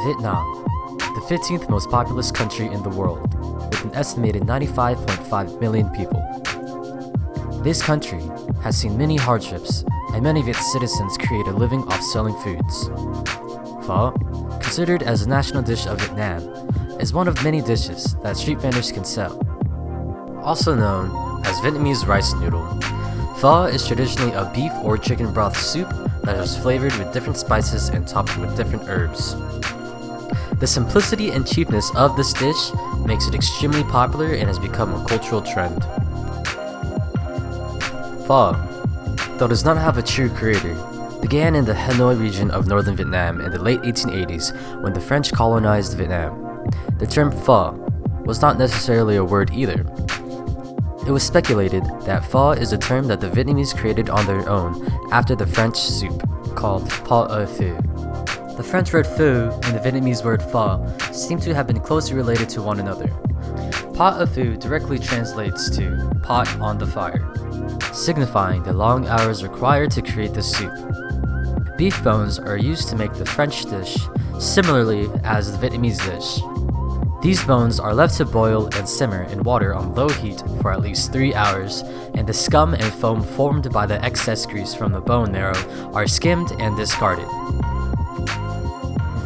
Vietnam, the 15th most populous country in the world, with an estimated 95.5 million people. This country has seen many hardships, and many of its citizens create a living off selling foods. Pho, considered as a national dish of Vietnam, is one of many dishes that street vendors can sell. Also known as Vietnamese rice noodle, pho is traditionally a beef or chicken broth soup that is flavored with different spices and topped with different herbs. The simplicity and cheapness of this dish makes it extremely popular and has become a cultural trend. Pho, though it does not have a true creator, began in the Hanoi region of northern Vietnam in the late 1880s when the French colonized Vietnam. The term pho was not necessarily a word either. It was speculated that pho is a term that the Vietnamese created on their own after the French soup, called pot au feu. The French word pho and the Vietnamese word pho seem to have been closely related to one another. Pot au feu directly translates to pot on the fire, signifying the long hours required to create the soup. Beef bones are used to make the French dish, similarly as the Vietnamese dish. These bones are left to boil and simmer in water on low heat for at least 3 hours, and the scum and foam formed by the excess grease from the bone marrow are skimmed and discarded.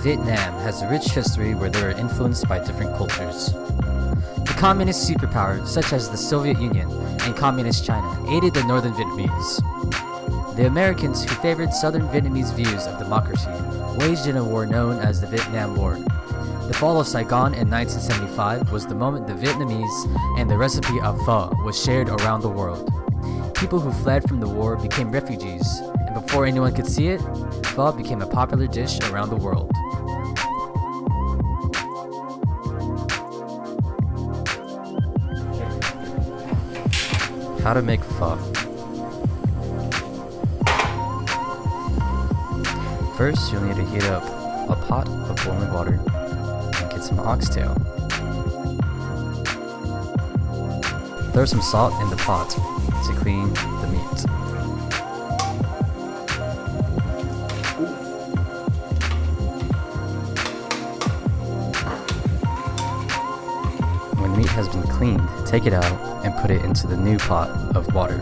Vietnam has a rich history where they are influenced by different cultures. The communist superpowers such as the Soviet Union and Communist China aided the northern Vietnamese. The Americans, who favored southern Vietnamese views of democracy, waged in a war known as the Vietnam War. The fall of Saigon in 1975 was the moment the Vietnamese and the recipe of pho was shared around the world. People who fled from the war became refugees, and before anyone could see it, pho became a popular dish around the world. How to make pho. First, you'll need to heat up a pot of boiling water and get some oxtail. Throw some salt in the pot to clean the meat. When meat has been cleaned, take it out and put it into the new pot of water.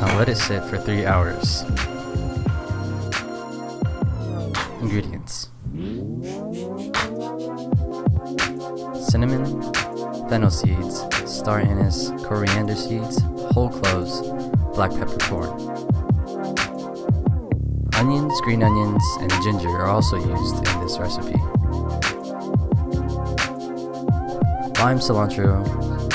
Now let it sit for 3 hours. Ingredients: cinnamon, fennel seeds, star anise, coriander seeds, whole cloves, black peppercorn. Onions, green onions, and ginger are also used in this recipe. Lime, cilantro,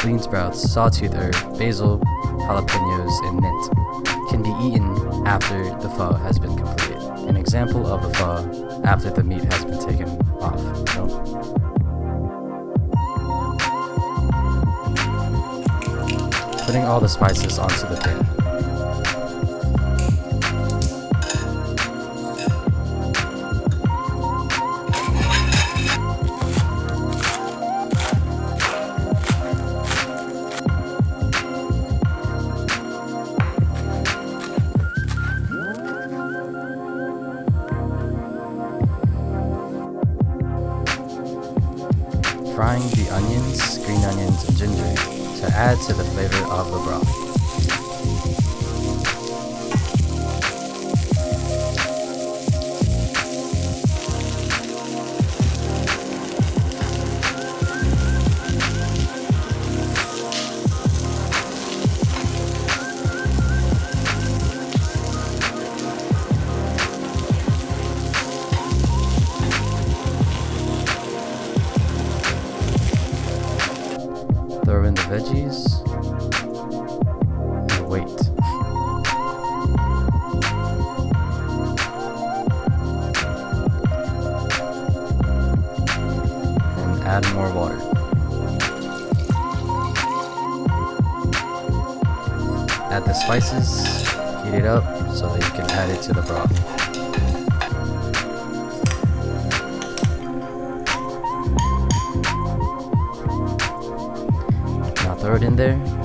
bean sprouts, sawtooth herb, basil, jalapenos, and mint can be eaten after the pho has been completed. An example of a pho after the meat has been taken off. Putting all the spices onto the pan. Frying the onions, green onions, and ginger to add to the flavor of the broth. Throw in the veggies and wait. And add more water. Add the spices, heat it up so that you can add it to the broth. throw it in there.